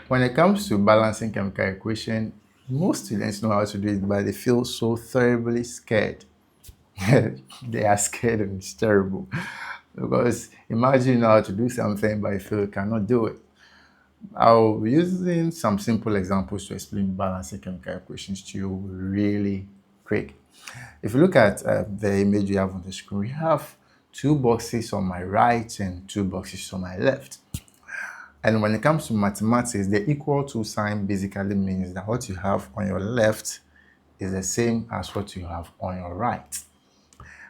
When it comes to balancing chemical equation, most students know how to do it, but they feel so terribly scared. They are scared and it's terrible. Because imagine you know how to do something, but you feel you cannot do it. I'll be using some simple examples to explain balancing chemical equations to you really quick. If you look at the image we have on the screen, we have two boxes on my right and two boxes on my left. And when it comes to mathematics, the equal to sign basically means that what you have on your left is the same as what you have on your right.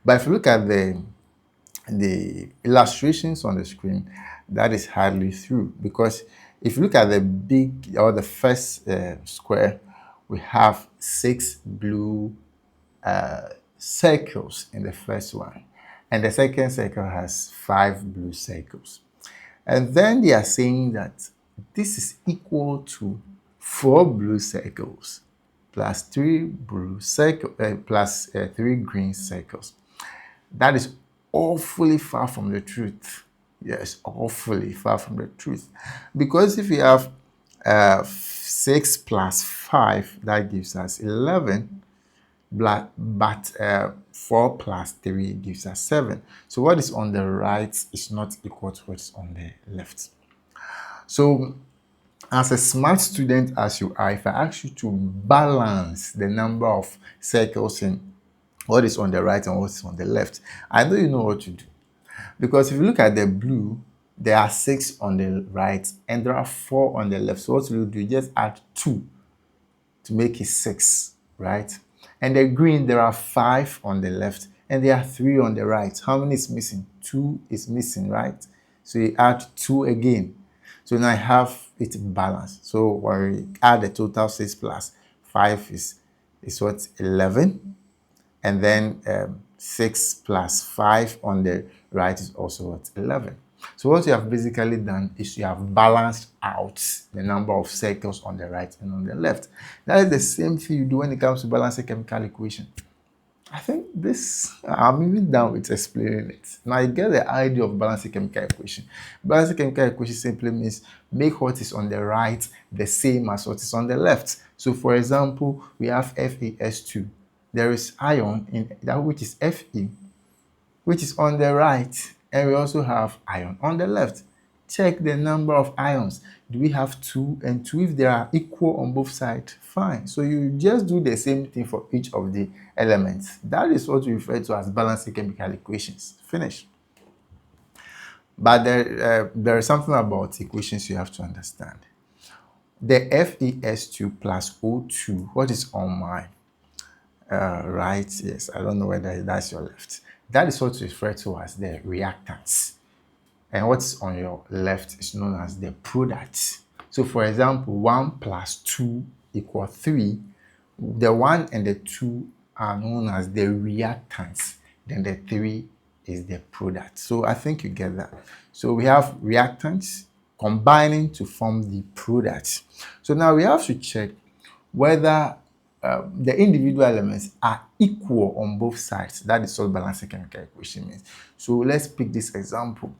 But if you look at the illustrations on the screen, that is hardly true, because if you look at the big or the first square, we have 6 blue circles in the first one, and the second circle has 5 blue circles. And then they are saying that this is equal to 4 blue circles plus 3 blue circles plus 3 green circles. That is awfully far from the truth. Yes, awfully far from the truth. Because if you have 6 plus 5, that gives us 11. But 4 plus 3 gives us 7. So what is on the right is not equal to what is on the left. So as a smart student as you are, if I ask you to balance the number of circles in what is on the right and what is on the left, I know you know what to do. Because if you look at the blue, there are 6 on the right and there are 4 on the left. So what you do, you just add 2 to make it 6, right? And the green, there are 5 on the left and there are 3 on the right. How many is missing? 2 is missing, right? So you add 2 again. So now I have it balanced. So when we add the total 6 plus 5 is what? 11. And then 6 plus 5 on the right is also what? 11. So what you have basically done is you have balanced out the number of circles on the right and on the left. That is the same thing you do when it comes to balancing chemical equation. I think I'm even done with explaining it. Now you get the idea of balancing chemical equation. Balancing chemical equation simply means make what is on the right the same as what is on the left. So for example, we have FeS2. There is ion in that which is Fe, which is on the right, and we also have ion on the left. Check the number of ions. Do we have 2 and 2? If they are equal on both sides, fine. So you just do the same thing for each of the elements. That is what we refer to as balancing chemical equations. Finish. But there is something about equations you have to understand. The FeS2 plus O2, what is on my right? Yes, I don't know whether that's your left. That is what we refer to as the reactants. And what's on your left is known as the product. So for example, 1 plus 2 equals 3. The 1 and the 2 are known as the reactants. Then the 3 is the product. So I think you get that. So we have reactants combining to form the product. So now we have to check whether the individual elements are equal on both sides. That is what balancing chemical equation means. So let's pick this example.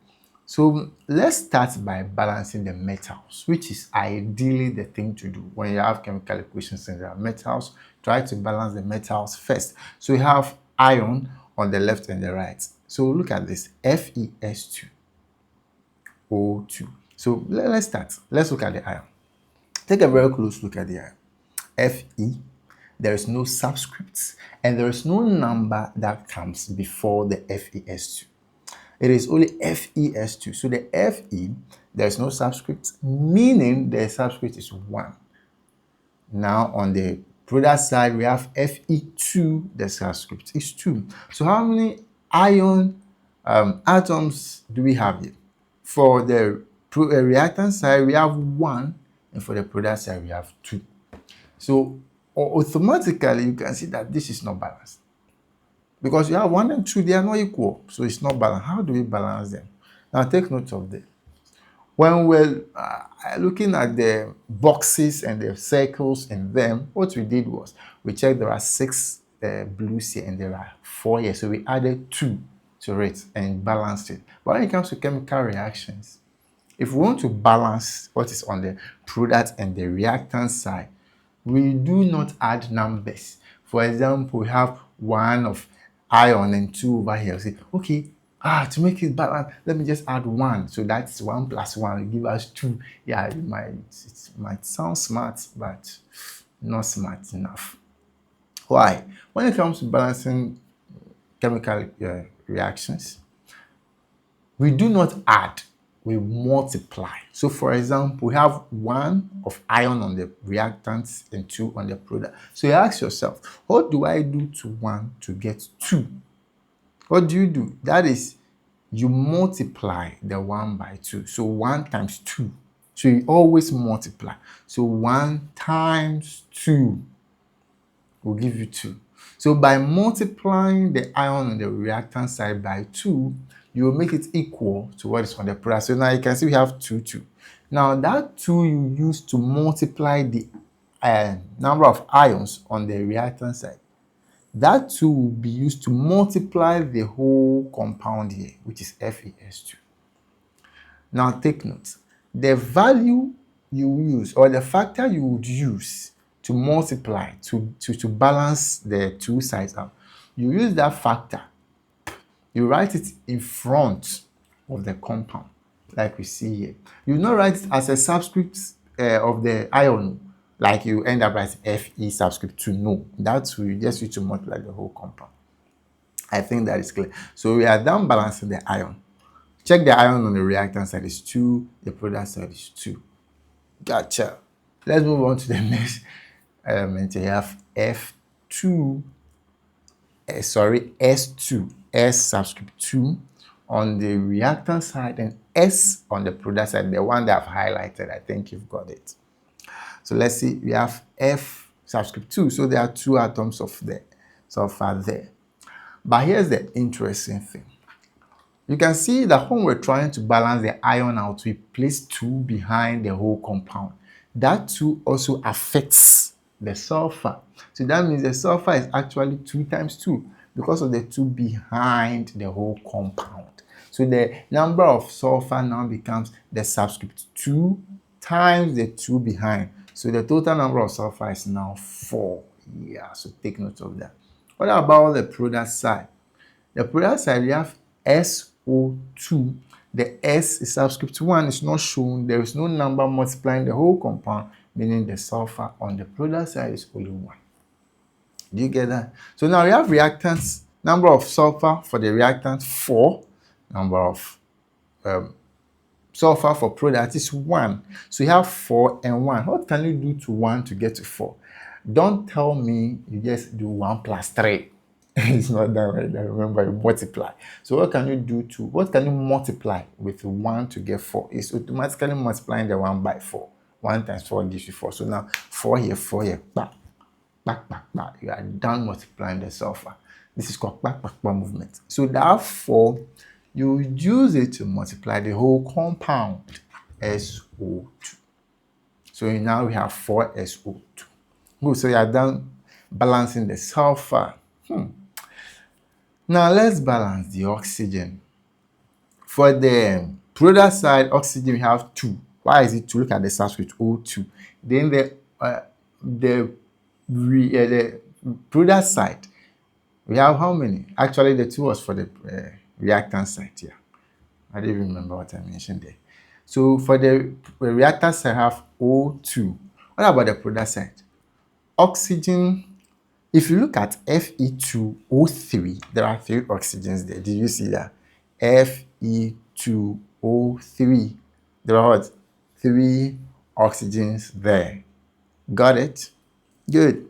So let's start by balancing the metals, which is ideally the thing to do. When you have chemical equations and there are metals, try to balance the metals first. So we have iron on the left and the right. So look at this, FeS2, O2. So let's start. Let's look at the iron. Take a very close look at the iron. Fe, there is no subscripts, and there is no number that comes before the FeS2. It is only FeS2. So the Fe, there is no subscript, meaning the subscript is 1. Now on the product side, we have Fe2, the subscript is 2. So how many ion atoms do we have here? For the reactant side, we have 1, and for the product side, we have 2. So automatically, you can see that this is not balanced. Because you have 1 and 2, they are not equal. So it's not balanced. How do we balance them? Now take note of this. When we're looking at the boxes and the circles in them, what we did was we checked there are 6 blues here and there are 4 here. So we added 2 to it and balanced it. But when it comes to chemical reactions, if we want to balance what is on the product and the reactant side, we do not add numbers. For example, we have 1 of ion and 2 over here. Say, okay, to make it balance, let me just add 1. So that's 1 plus 1 will give us 2. Yeah, it might sound smart, but not smart enough. Why? When it comes to balancing chemical reactions, we do not add, we multiply. So for example, we have 1 of ion on the reactants and 2 on the product. So you ask yourself, what do I do to 1 to get 2? What do? That is, you multiply the 1 by 2. So 1 times 2. So you always multiply. So 1 times 2 will give you 2. So by multiplying the ion on the reactant side by 2, you will make it equal to what is on the product. So now you can see we have 2, 2. Now that 2 you use to multiply the number of ions on the reactant side, that 2 will be used to multiply the whole compound here, which is FeS2. Now take note, the value you use, or the factor you would use to multiply, to balance the two sides out, you use that factor, you write it in front of the compound, like we see here. You will not write it as a subscript of the ion, like you end up as Fe subscript 2. No, that's you just use to multiply the whole compound. I think that is clear. So we are done balancing the ion. Check the ion on the reactant side is 2, the product side is 2. Gotcha. Let's move on to the next element. You have S2, S subscript 2 on the reactant side and S on the product side, the one that I've highlighted. I think you've got it. So let's see, we have F subscript 2. So there are 2 atoms of the sulfur there. But here's the interesting thing. You can see that when we're trying to balance the ion out, we place 2 behind the whole compound. That 2 also affects the sulfur. So that means the sulfur is actually 2 times 2 because of the 2 behind the whole compound. So the number of sulfur now becomes the subscript 2 times the 2 behind. So the total number of sulfur is now 4. Yeah, so take note of that. What about the product side? The product side, we have SO2. The S is subscript 1, is not shown. There is no number multiplying the whole compound, meaning the sulfur on the product side is only 1. Do you get that? So now we have reactants. Number of sulfur for the reactant 4. Number of sulfur for product is 1. So you have 4 and 1. What can you do to 1 to get to 4? Don't tell me you just do 1 plus 3. It's not that right. I remember you multiply. So what can you multiply with 1 to get 4? It's automatically multiplying the 1 by 4. 1 times 4 gives you 4. So now 4 here, 4 here, back, back, back, back. You are done multiplying the sulfur. This is called back, back, back movement. So therefore, you use it to multiply the whole compound, SO2. So now we have 4SO2. Good, so you are done balancing the sulfur. Now let's balance the oxygen. For the product side, oxygen we have 2. Why is it 2? Look at the subscript O2. Then the product side, we have how many? Actually, the 2 was for the reactant side here. I didn't remember what I mentioned there. So for the reactant side, I have O2. What about the product side? Oxygen. If you look at Fe2O3, there are 3 oxygens there. Did you see that? Fe2O3. There are what? 3 oxygens there. Got it? Good.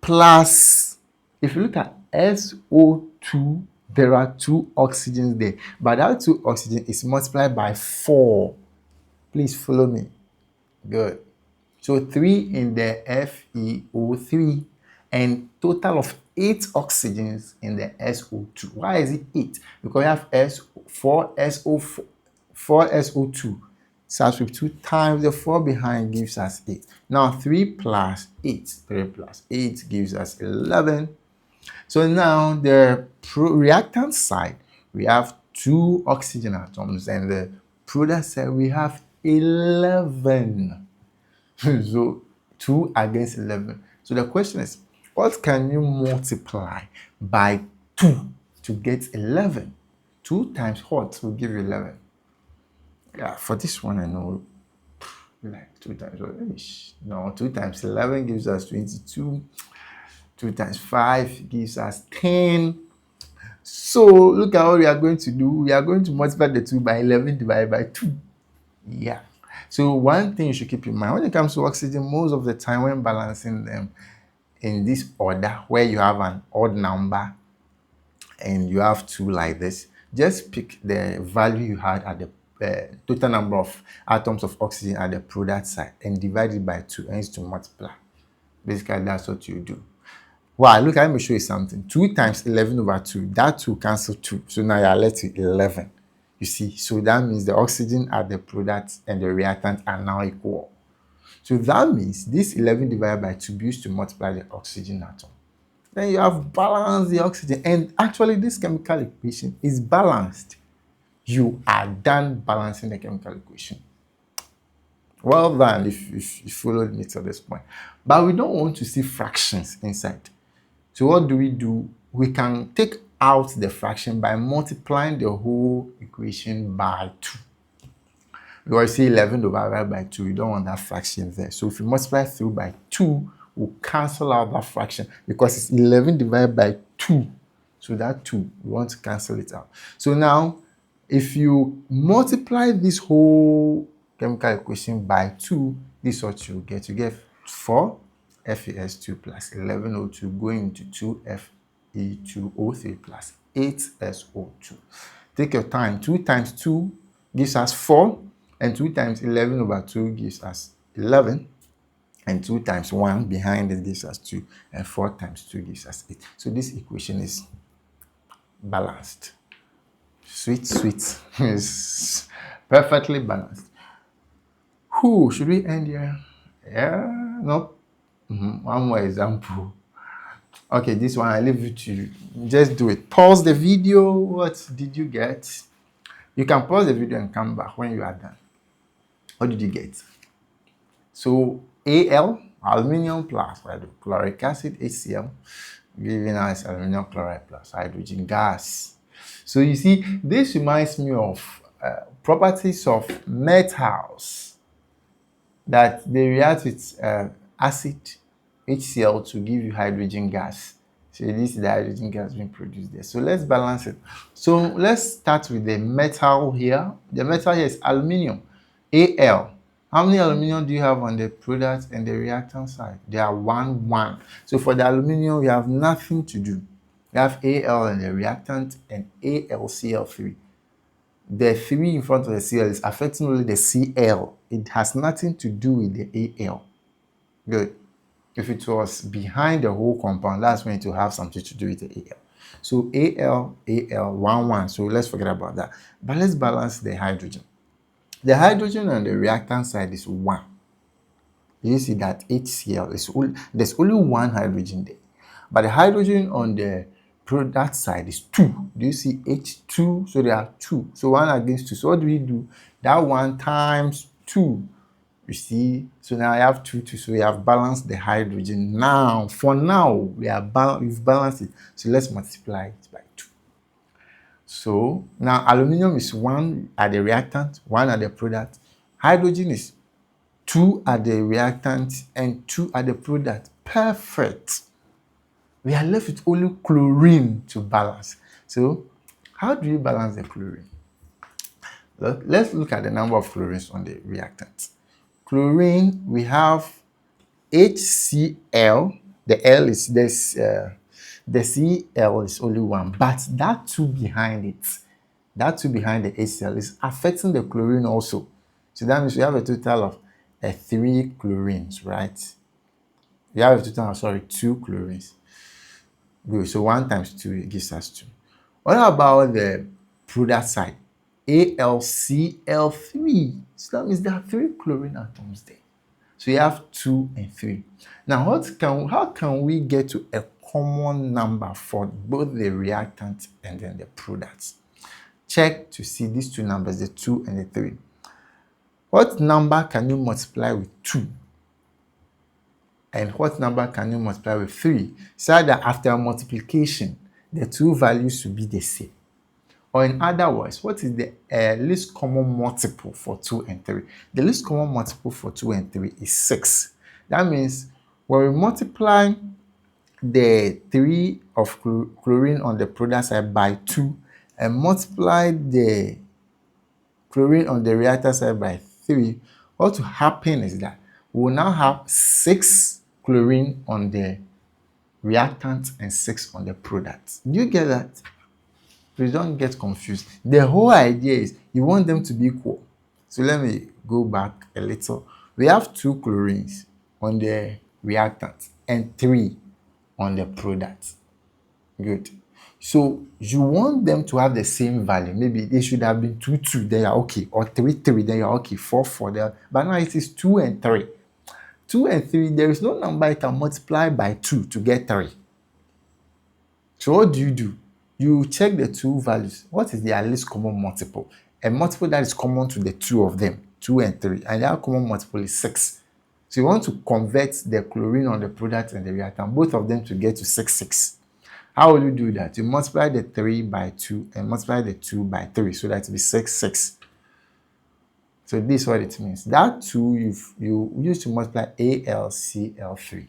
Plus, if you look at SO2, there are 2 oxygens there. But that 2 oxygen is multiplied by 4. Please follow me. Good. So 3 in the FeO3 and total of 8 oxygens in the SO2. Why is it 8? Because you have 4SO2 subscript 2 times the 4 behind gives us 8. Now 3 plus 8 gives us 11. So now the reactant side, we have 2 oxygen atoms and the product side, we have 11. So 2 against 11. So the question is, what can you multiply by 2 to get 11? 2 times what will give you 11? Yeah, for this one, I know, like 2 times what? No, 2 times 11 gives us 22. 2 times 5 gives us 10. So look at what we are going to do. We are going to multiply the 2 by 11 divided by 2. Yeah. So one thing you should keep in mind when it comes to oxygen, most of the time when balancing them in this order, where you have an odd number and you have 2 like this, just pick the value you had at the total number of atoms of oxygen at the product side and divide it by 2 and use to multiply. Basically, that's what you do. Wow, look, let me show you something. 2 times 11 over 2, that 2 cancel 2. So now you are left with 11. You see, so that means the oxygen at the product and the reactant are now equal. So that means this 11 divided by 2 be used to multiply the oxygen atom. Then you have balanced the oxygen. And actually, this chemical equation is balanced. You are done balancing the chemical equation. Well done if you followed me to this point. But we don't want to see fractions inside. So what do? We can take out the fraction by multiplying the whole equation by 2. Because see 11 divided by 2, you don't want that fraction there. So if you multiply through by 2, we'll cancel out that fraction because it's 11 divided by 2. So that 2, we want to cancel it out. So now, if you multiply this whole chemical equation by 2, this is what you get. You get 4 FeS2 plus 11O2 going into 2Fe2O3 plus 8SO2. Take your time. 2 times 2 gives us 4, and 2 times 11 over 2 gives us 11, and 2 times 1 behind it gives us 2, and 4 times 2 gives us 8. So this equation is balanced. Sweet. It's perfectly balanced. Should we end here? Yeah, no. One more example. Okay, this one I leave it to you. Just do it. Pause the video. What did you get? You can pause the video and come back when you are done. What did you get? So Al, aluminium plus hydrochloric acid, HCl, giving us aluminum chloride plus hydrogen gas. So you see, this reminds me of properties of metals, that they react with acid HCl to give you hydrogen gas. So this is the hydrogen gas being produced there. So let's balance it. So let's start with the metal here. The metal here is aluminium, Al. How many aluminium do you have on the product and the reactant side? There are 1. So for the aluminium, we have nothing to do. We have Al in the reactant and AlCl3. The 3 in front of the Cl is affecting only the Cl. It has nothing to do with the Al. Good. If it was behind the whole compound, that's going to have something to do with the Al. So Al, 1. So let's forget about that. But let's balance the hydrogen. The hydrogen on the reactant side is 1. You see that HCl is there's only 1 hydrogen there. But the hydrogen on the product side is 2. Do you see H2? So there are 2. So 1 against 2. So what do? That 1 times 2. You see? So now I have 2. So we have balanced the hydrogen. Now, for now, we've balanced it. So let's multiply it by 2. So now aluminum is 1 at the reactant, 1 at the product. Hydrogen is 2 at the reactant and 2 at the product. Perfect. We are left with only chlorine to balance. So how do you balance the chlorine? Let's look at the number of chlorines on the reactant. Chlorine, we have HCl. The L is this. The Cl is only 1, but that 2 behind it, that 2 behind the HCl is affecting the chlorine also. So that means we have a total of 3 chlorines, right? We have a total of 2 chlorines. Good. So 1 times 2 gives us 2. What about the product side? AlCl3. So that means there are 3 chlorine atoms there. So you have 2 and 3. Now, how can we get to a common number for both the reactant and then the products? check to see these two numbers, the 2 and the 3. What number can you multiply with 2? And what number can you multiply with 3? So that after multiplication, the two values will be the same. Or in other words, what is the least common multiple for 2 and 3? The least common multiple for 2 and 3 is 6. That means when we multiply the 3 of chlorine on the product side by 2 and multiply the chlorine on the reactant side by 3, what will happen is that we will now have 6 chlorine on the reactant and 6 on the product. Do you get that? Please don't get confused. The whole idea is you want them to be equal. So let me go back a little. We have 2 chlorines on the reactant and 3 on the product. Good. So you want them to have the same value. Maybe they should have been 2, 2, then you're okay. Or 3, 3, then you're okay. 4, 4, there. But now it is 2 and 3. 2 and 3, there is no number you can multiply by 2 to get 3. So what do? You check the two values. What is their least common multiple? A multiple that is common to the two of them, 2 and 3. And their common multiple is 6. So you want to convert the chlorine on the product and the reactant, both of them to get to 6, 6. How will you do that? You multiply the 3 by 2 and multiply the 2 by 3, so that will be 6, 6. So this is what it means. That 2 you use to multiply AlCl3.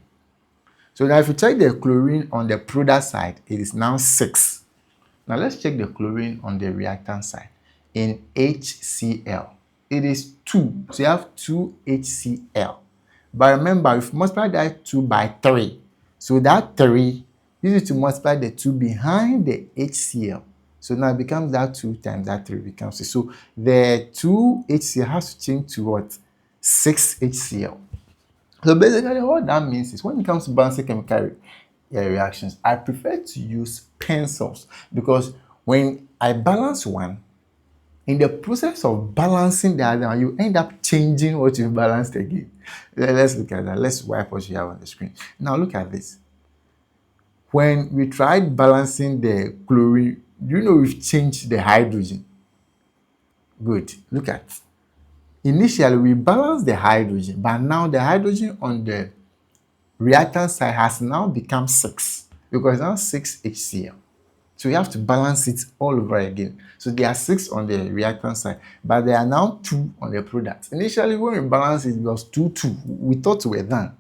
So now if you check the chlorine on the product side, it is now 6. Now let's check the chlorine on the reactant side. In HCl, it is 2. So you have 2 HCl. But remember, if you multiply that 2 by 3, so that 3, use it to multiply the 2 behind the HCl. So now it becomes that 2 times that 3 becomes 6. So the 2 HCl has to change to what? 6 HCl. So basically what that means is when it comes to balancing chemical reactions, I prefer to use pencils, because when I balance one, in the process of balancing the other one, you end up changing what you've balanced again. Let's look at that. Let's wipe what you have on the screen. Now look at this. When we tried balancing the chlorine, we've changed the hydrogen. Good. Look at. Initially, we balanced the hydrogen, but now the hydrogen on the reactant side has now become 6, because now 6 HCl. So you have to balance it all over again. So there are 6 on the reactant side, but there are now 2 on the product. Initially, when we balanced it was 2, 2. We thought we were done.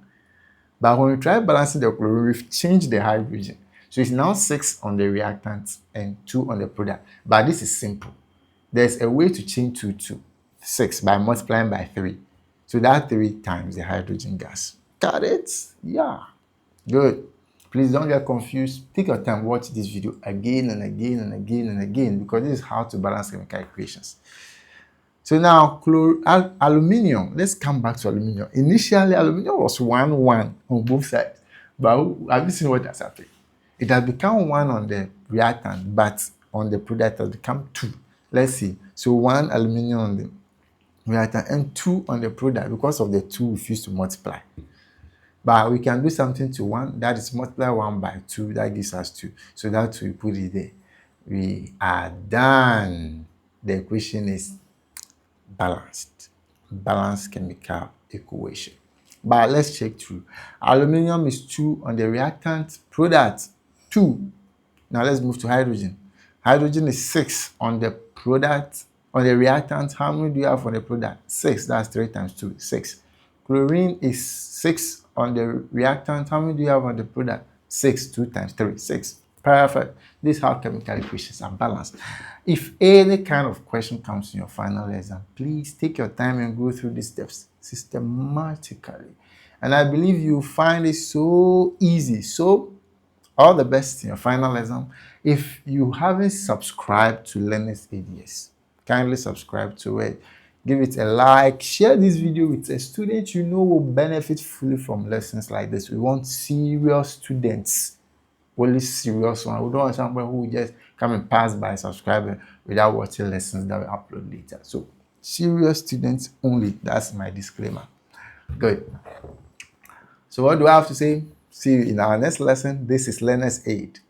But when we try balancing the chlorine, we've changed the hydrogen. So it's now 6 on the reactant and 2 on the product. But this is simple. There's a way to change 2 to 6 by multiplying by 3. So that 3 times the hydrogen gas. Got it? Yeah. Good. Please don't get confused. Take your time, watch this video again and again and again and again, because this is how to balance chemical equations. So now, aluminium. Let's come back to aluminium. Initially, aluminium was 1, 1 on both sides. But have you seen what has happened? It has become 1 on the reactant, but on the product it has become 2. Let's see. So 1 aluminium on the reactant and 2 on the product, because of the 2 we used to multiply. But we can do something to 1, that is multiply 1 by 2, that gives us 2. So that we put it there. We are done. The equation is balanced chemical equation. But let's check through. Aluminium is 2 on the reactant, product 2. Now let's move to hydrogen. Hydrogen is 6 on the product, on the reactant. How many do you have for the product? 6. That's 3 times 2, 6. Chlorine is 6 on the reactant. How many do you have on the product? 6. 2 times 3, 6. Perfect. This is how chemical equations are balanced. If any kind of question comes in your final exam, please take your time and go through these steps systematically. And I believe you find it so easy. So all the best in your final exam. If you haven't subscribed to Learners ADS, kindly subscribe to it. Give it a like. Share this video with a student you know will benefit fully from lessons like this. We want serious students. Only serious one. We don't want someone who will just come and pass by subscribing without watching lessons that we upload later. So serious students only. That's my disclaimer. Good. So what do I have to say? See you in our next lesson. This is Learner's Aid.